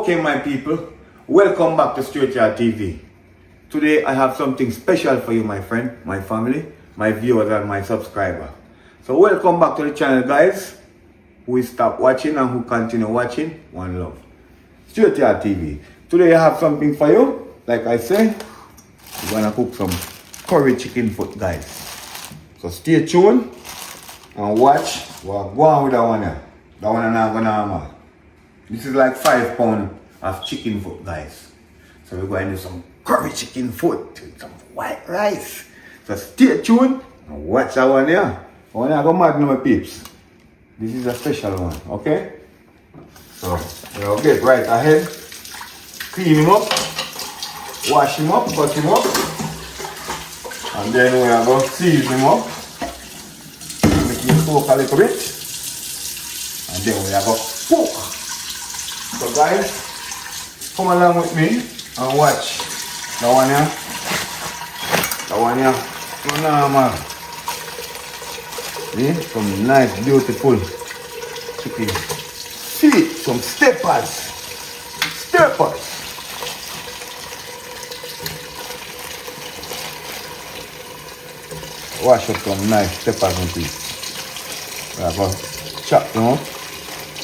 Okay, my people, welcome back to Straight Yard TV. Today I have something special for you, my friend, my family, my viewers and my subscriber. So welcome back to the channel, guys. Who stop watching and who continue watching, one love. Straight Yard TV. Today I have something for you. Like I say, we're gonna cook some curry chicken foot, guys. So stay tuned and watch. We're going with that one here. That one I'm gonna normal. This is like 5 pounds of chicken foot, guys. So we're going to do some curry chicken foot with some white rice. So stay tuned and watch that one here. I want to go mad, my peeps. This is a special one, okay? So we'll get right ahead. Clean him up, wash him up, cut him up, and then we are going to season him up. Make him soak a little bit, and then we are going to cook. So guys, come along with me and watch that one here. That one here, no normal. See, some nice, beautiful chicken. See, some steppers. Steppers. Wash up some nice steppers and things. We are going to chop them up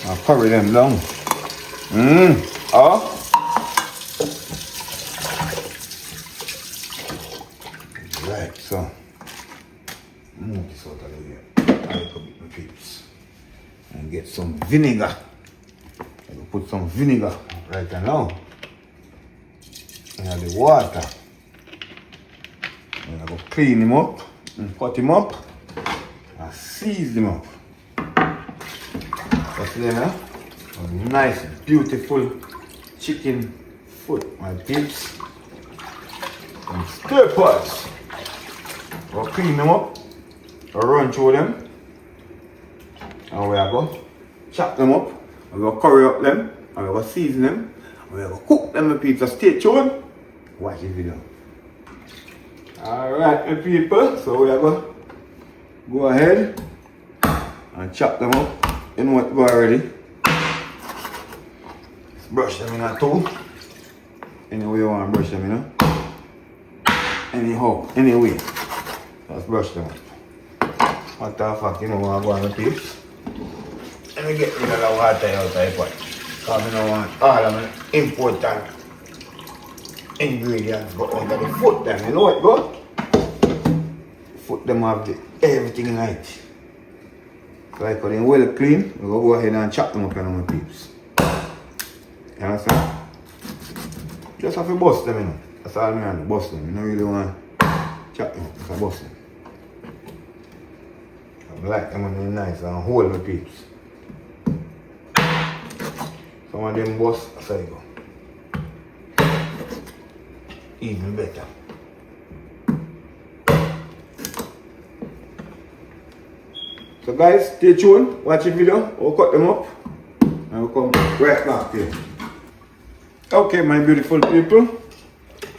and curry them down. Oh. Right, so move this out of the way. I look a bit my peeps. And get some vinegar. I will put some vinegar right now. And the water. And I go clean him up and cut him up and season him up. That's there, huh? A nice, beautiful chicken foot, my peeps. And stir pots. We'll clean them up, we'll run through them, and we'll go chop them up, and we'll curry up them, and we'll season them, and we'll cook them, my peeps. So stay tuned, watch the video. Alright, my people, so we'll go ahead and chop them up. You know what, go already. Brush them in a tool. Any way you want to brush them, you know. Anyhow, anyway. Let's brush them up. What the fuck, you know what I'm going to peeps? Let me get rid of the water out of the pot. Because I don't want all of my important ingredients go under the foot them. You know what, go? Foot them have everything right. So like when they're well clean, we'll go ahead and chop them up, you know, my peeps. You understand? Just have to bust them, you know. That's all I mean, bust them. You don't really want to chop them up, just bust them. I like them when they're nice and hold my peeps. Some of them bust, so you go. Even better. So guys, stay tuned, watch the video, we'll cut them up and we'll come right back to you. Okay, my beautiful people.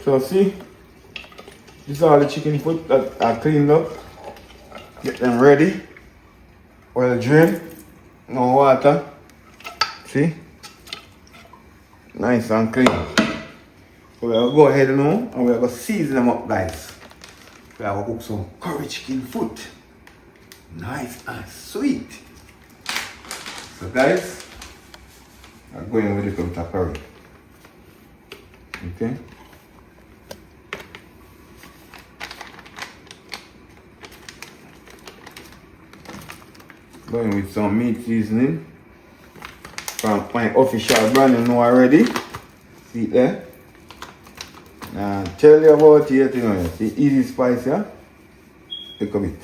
So see, this is all the chicken foot that I cleaned up. Get them ready. Well drained, no water. See? Nice and clean. So we'll go ahead now and we're going to season them up, guys. We're going to cook some curry chicken foot. Nice and sweet. So guys, I'm going with a little curry. Okay. Going with some meat seasoning from my official brand, you know already. See it there? Now tell you about it, you know, the easy spice, yeah? Take a bit.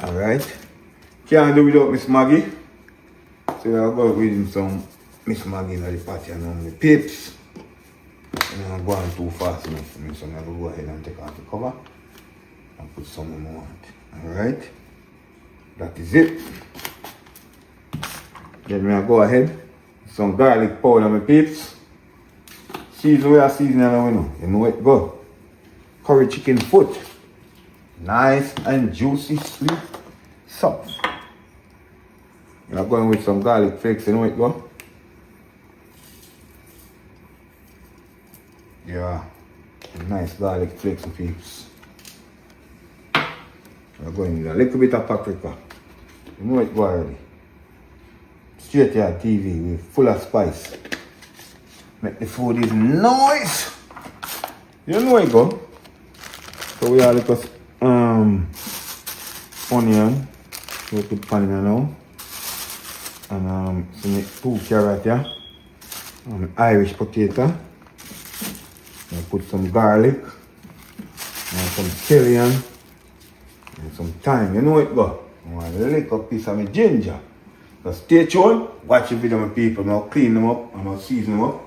Alright. Can't do without Miss Maggie. So I'll go with some Miss Maggie in the pot, you know, my pips. And I'm going too fast enough for me, so I'm going to go ahead and take off the cover and put some in my want. Alright. That is it. Then I'll go ahead. Some garlic powder, my peeps. Season we are seasoning, you know it go. Curry chicken foot. Nice and juicy, sweet, soft. I'm going with some garlic flakes, you know it go. Yeah, nice garlic flakes and peeps. We're going with a little bit of paprika. You know it already. Straight here TV, we're full of spice. Make the food is nice. You know it go. So we have a little onion. We put pan in now. And some 2 carrots here. Irish potato. I put some garlic. And some scallion. And some thyme. You know it go. And a little piece of my ginger. So stay tuned. Watch the video my people. Now clean them up. And I'll season them up.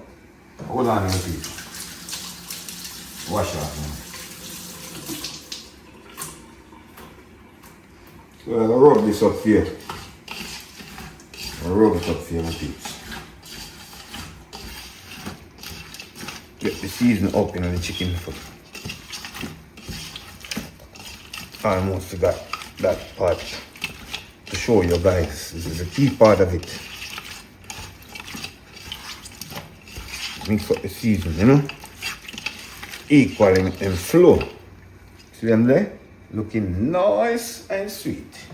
Hold on my people. Wash that now. So I'll rub this up here. I'll rub it up here, my peeps. Get the seasoning up in the chicken foot. Almost got that part to show you guys. This is a key part of it. Mix up the seasoning, you know? Equal in flow. See them there? Looking nice and sweet.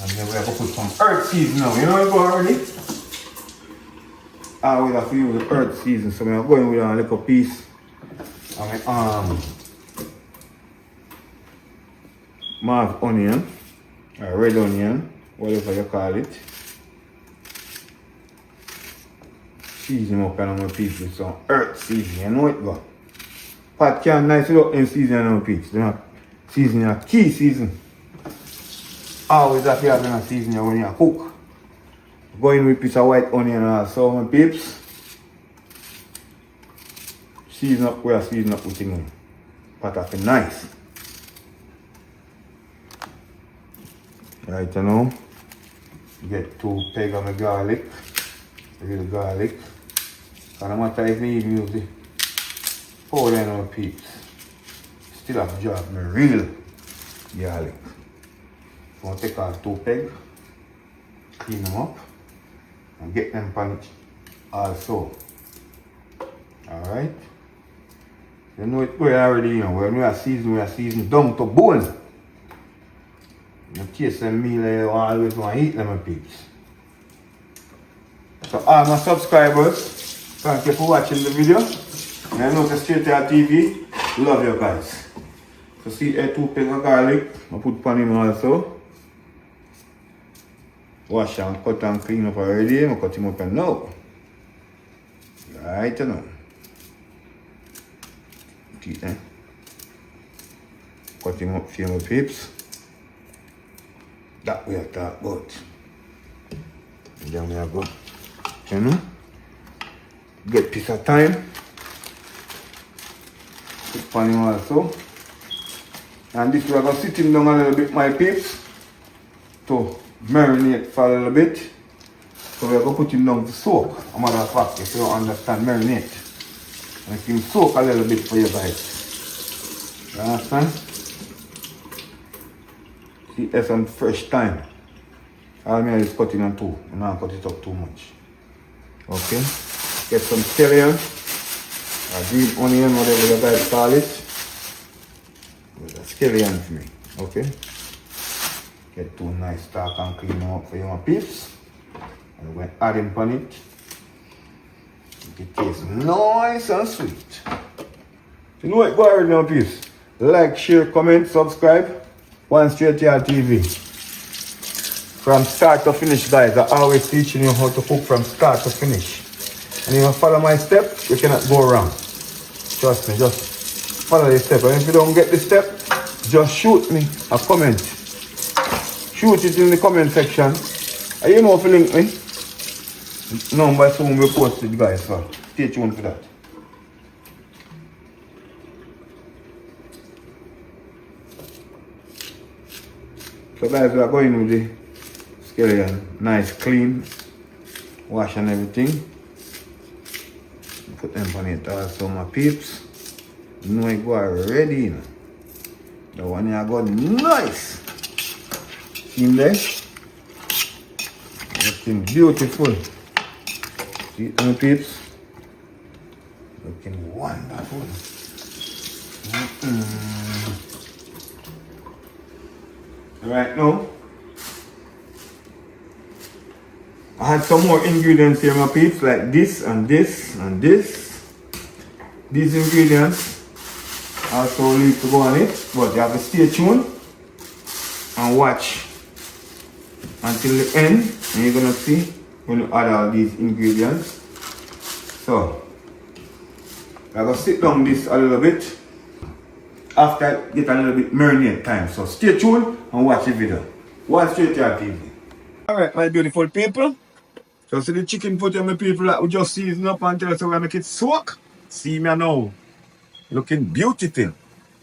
And then we have to put some earth season now. You know it already? I will have to use the earth season. So I'm going with a little piece of my mauve onion. Or red onion. Whatever you call it. Season up and I'm going to piece with some earth season. You know it go. Pot can nice it up in season and I'm going to piece. Season a key season. Always have to have a season when you cook. Going with a piece of white onion also, my peeps. Season up where I season up with thing. Pot of it nice. Right now, get 2 pegs of my garlic. Real garlic. And no matter if you use the powder on my peeps. Still have to job my real garlic. So I'll take out 2 pegs, clean them up, and get them on it also. Alright? You know it well already, you know. When we are seasoning down to bone. You taste them meal, you always want to eat them, my peeps. So all my subscribers, thank you for watching the video. And I know the Straight Here TV, love you guys. So see a 2 pegs of garlic, I put pan in also. Wash and cut and clean up already, I cut him up and now. Right now. See, cut him up for my peeps. That way I talk about. And then we go. You know? Get piece of time. Put pan in also. And this we are going to sit him down a little bit, my peeps, to marinate for a little bit. So we are going to put him down to soak. A matter of fact, if you don't understand, marinate. Let him soak a little bit for you guys. You understand? See, there's some fresh thyme. All me is cutting on 2. I'm not cut it up too much. Okay? Get some scallion, or green onion, whatever you guys call it. With a scallion for me, okay? Get 2 nice stock and clean them up for your peeps. And we're adding on it. It tastes nice and sweet. You know what, go ahead now, peeps. Like, share, comment, subscribe. One Straight Here TV. From start to finish, guys, I always teaching you how to cook from start to finish. And if you follow my step, you cannot go wrong. Trust me, just follow the step. And if you don't get the step, just shoot me a comment. Shoot it in the comment section. Are you know if you link me? Number soon we post it, guys, so stay tuned for that. So guys, we are going with the scallion, nice, clean, wash and everything. Put them on it also, my peeps. You know it go already, you know. The one here got nice. In there. Looking beautiful. See, my peeps. Looking wonderful. Right now, I had some more ingredients here, my peeps, like this and this and this. These ingredients also need to go on it, but you have to stay tuned and watch until the end, and you're gonna see when you add all these ingredients. So, I'm gonna sit down this a little bit after I get a little bit marinade time. So stay tuned and watch the video. Watch Straight Yard TV. Alright, my beautiful people. So see the chicken foot and my people that we just season up until so we make it soak. See me now. Looking beautiful.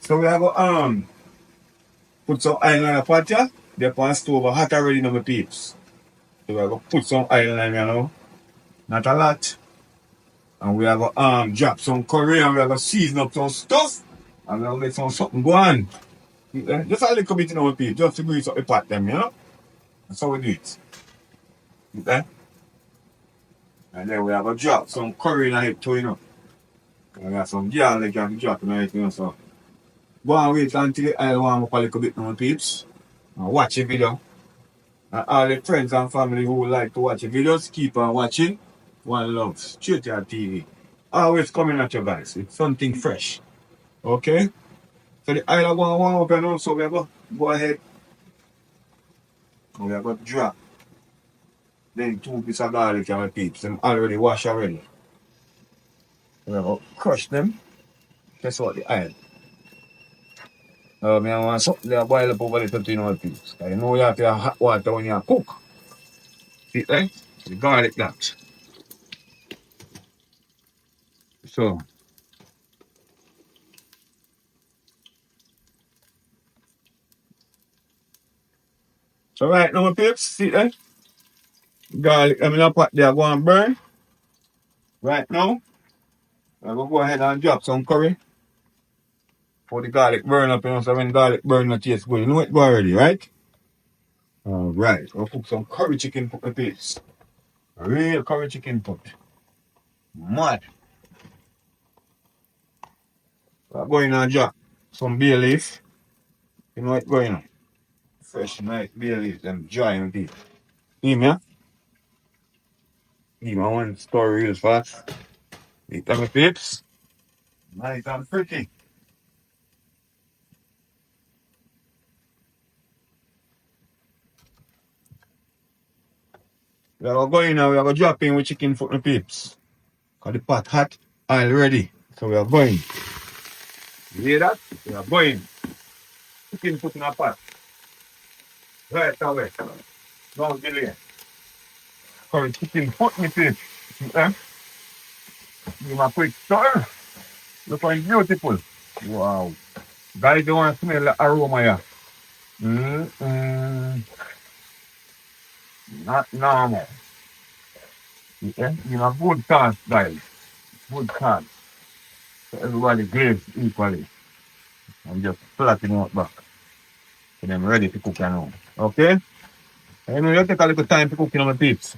So we are going put some oil on the pot here. The pan stove hot already now my peeps. So we are going to put some oil on here now. Not a lot. And we are going to drop some curry and we are going to season up some stuff. And we are going to make some something go on. Just a little bit in our people, just to grease up the pot them, you know. That's how we do it. Okay? And then we are going to drop some curry in it too, you know. We got some garlic and drop in it, you know, so. Go and wait until the oil warm up a little bit now, peeps. And watch the video. And all the friends and family who would like to watch the videos, keep on watching. One love, Straight Yard TV. Always coming at you guys with something fresh. Okay? So the oil are going to warm up and also we are going to go ahead. And we are going to drop. Then 2 pieces of garlic and my peeps. Them already washed already. We are going to crush them. Guess what? The oil. I want something that boil up over the 13 peeps. You know you have to have hot water when you cook. See right? The garlic that. So right now my peeps, see that? Garlic, I'm in a pot there go and burn. Right now, I'm going to go ahead and drop some curry. For the garlic burn up, you know, so when garlic burn it tastes good. You know it go already, right? Alright, I'll cook some curry chicken for my peeps. Real curry chicken pot. Mad. I'm going to drop some bay leaf. You know what going on? Fresh, nice bay leaf, them dry and deep. See me? See my one story real fast. Eat them peeps. Nice and pretty. We are going now, we are going to drop in with chicken foot and peeps. Because the pot hot, oil ready. So we are going. You hear that? We are going. Chicken foot in a pot. Right away. Don't delay. Curry chicken foot me peeps. Eh? Give me a quick stir. Look how beautiful. Wow. Guys, you want to smell the aroma here. Not normal. Okay? You know, good chance, guys. Good chance. So everybody glaze equally. I'm just flattening out back. So them ready to cook now. Okay? I know you take a little time to cook in my peeps.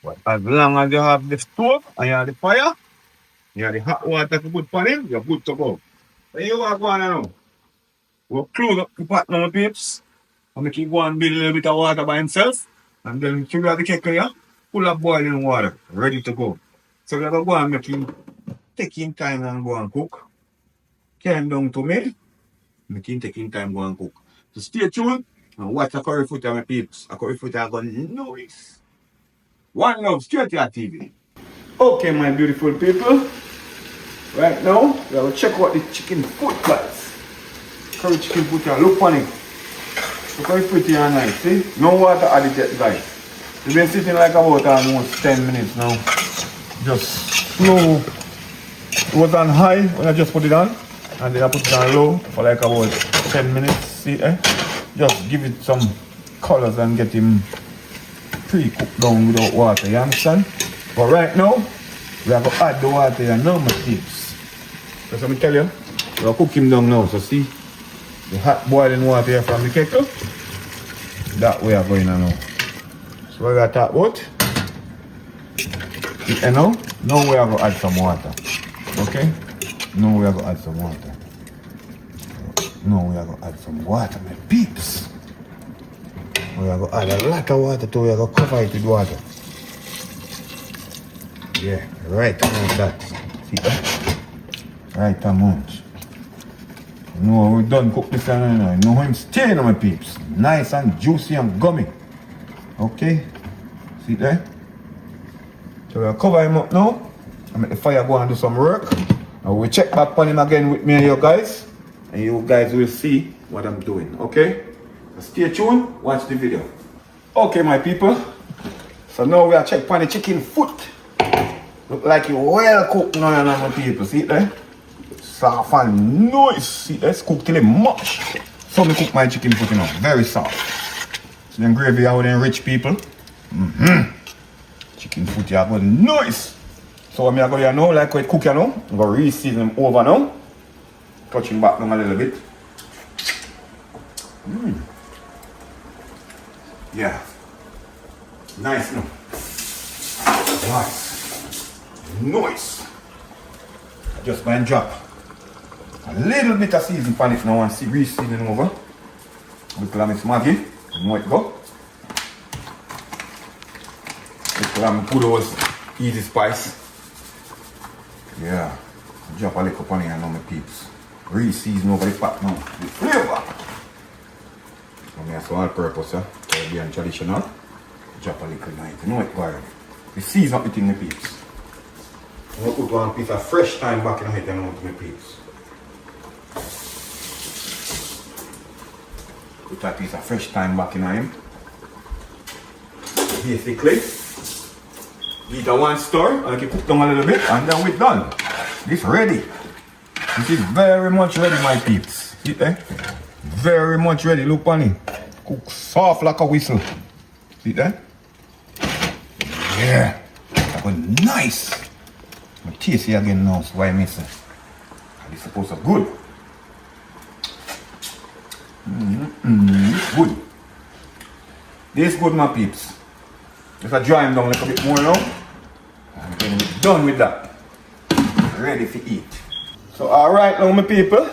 But as long as you have the stove and you have the fire, you have the hot water to put on it, you're good to go. So you are going now. We'll close up the pot now, my peeps. And make it go and build a little bit of water by himself. And then trigger the kettle here, full of boiling water, ready to go. So we're going to go and make him take him time and go and cook. Came down to me, make him take him time go and cook. So stay tuned and watch the curry foot of my peeps. A curry foot are going to noise. One love, Straight Yard TV. Okay, my beautiful people. Right now, we will check out the chicken foot, guys. Curry chicken foot here, look on it. Look how it's pretty and nice, see? No water added yet, guys. It's been sitting like about almost 10 minutes now. Just slow. It was on high when I just put it on. And then I put it on low for like about 10 minutes, see, eh? Just give it some colors and get him pre-cooked down without water, you understand? But right now, we have to add the water here now, my peeps. Because let me tell you, we will cook him down now, so see? The hot boiling water here from the kettle. That way are going on now. So what we got to talk about? You know? Now we are going to add some water. Okay? Now we are going to add some water. Now we are going to add some water, my peeps. We are going to add a lot of water too. We are going to cover it with water. Yeah, right like that. See that? Right amount. No, we done cook this and now. No, I'm staying on my peeps. Nice and juicy and gummy. Okay? See there? So we'll cover him up now. I make the fire go and do some work. And we'll check back on him again with me and you guys. And you guys will see what I'm doing. Okay? So stay tuned. Watch the video. Okay, my people. So now we are checking on the chicken foot. Look like you well cooked now, my people. See it there? Soft and nice. See, let's cook till it mush. So me cook my chicken foot, you know, very soft. So then gravy out in rich people. Chicken foot here go nice. So I'm going to now, like how it cook, you know. I'm going to re-season them over now. Touching back down a little bit. Yeah. Nice, no? Nice. Nice. Just go and drop a little bit of seasoning on it now and see re-seasoning over. Little of Miss Maggie. You know it go. Little of good old easy spice. Yeah. Drop a little on here now, my peeps. Re-season over the pot now. The flavor. So I have all purpose, Caribbean traditional. Drop a little night. You know it go already. The season up the thing, my peeps. I'm going to put one piece of fresh thyme back in the head and out to my peeps. Put that piece of fresh thyme back in him. Basically, give it one stir and you cook down a little bit and then we're done. This ready. This is very much ready, my peeps. See there? Very much ready. Look on it. Cook soft like a whistle. See there? Yeah. That was nice. I'm tasty again now, so why miss it? This is supposed to be good. Good. This is good, my peeps. If I dry them down a little bit more now, and then we're done with that. Ready for eat. So alright now, my people.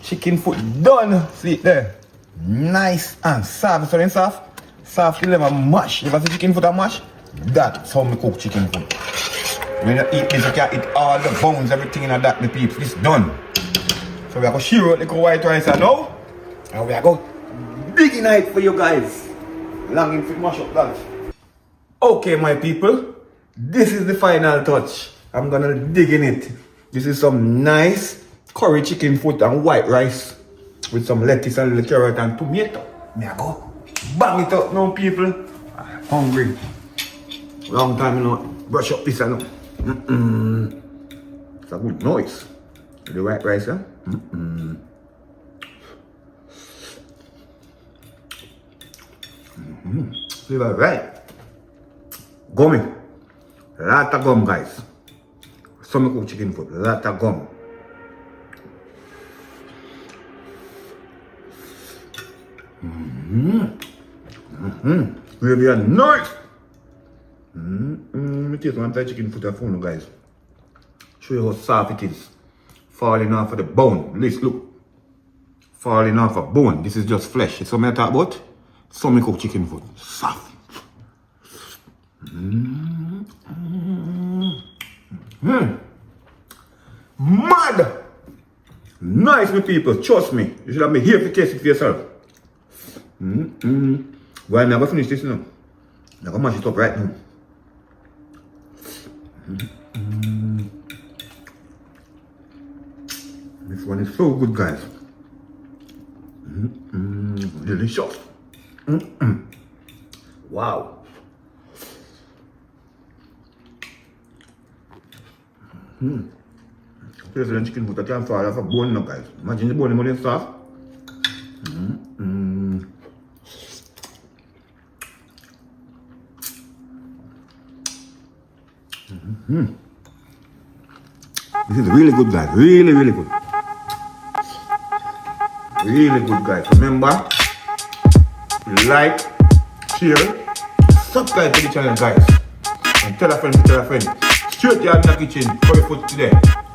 Chicken foot done. See it there. Nice and soft. So then soft. Soft you never mash. If I see chicken foot and mash, that's how I cook chicken foot. When you eat this, you can eat all the bones, everything in that, my peeps. It's done. So we are going to share out the white rice now. And we are going to dig in it for you guys. Longing for mash up that. Okay, my people. This is the final touch. I'm going to dig in it. This is some nice curry chicken foot and white rice. With some lettuce and little carrot and tomato. Me I go bang it up now, people. I'm hungry. Long time, you know. Brush up this, you know. It's a good noise. The white rice, huh? Flavor right. Gummy. Lot of gum, guys. Some cook chicken foot. Lot of gum. Gravy are nice. Let me taste one type chicken foot at phone, guys. Show you how soft it is. Falling off of the bone. Let's look. Falling off a bone. This is just flesh. It's something I talk about. Some cook chicken foot. Soft. Mad! Nice, my people. Trust me. You should have me here to taste it for yourself. Well, I'm going to finish this now. I'm going to mash it up right now. This one is so good, guys. Delicious. Wow. Here's the chicken foot that can fall off a bone now, guys. Imagine the bone is soft. This is really good, guys. Really, really good. Really good, guys. Remember, like, share, subscribe to the channel, guys. And tell a friend to tell a friend. Straight yard in the kitchen, curry food today.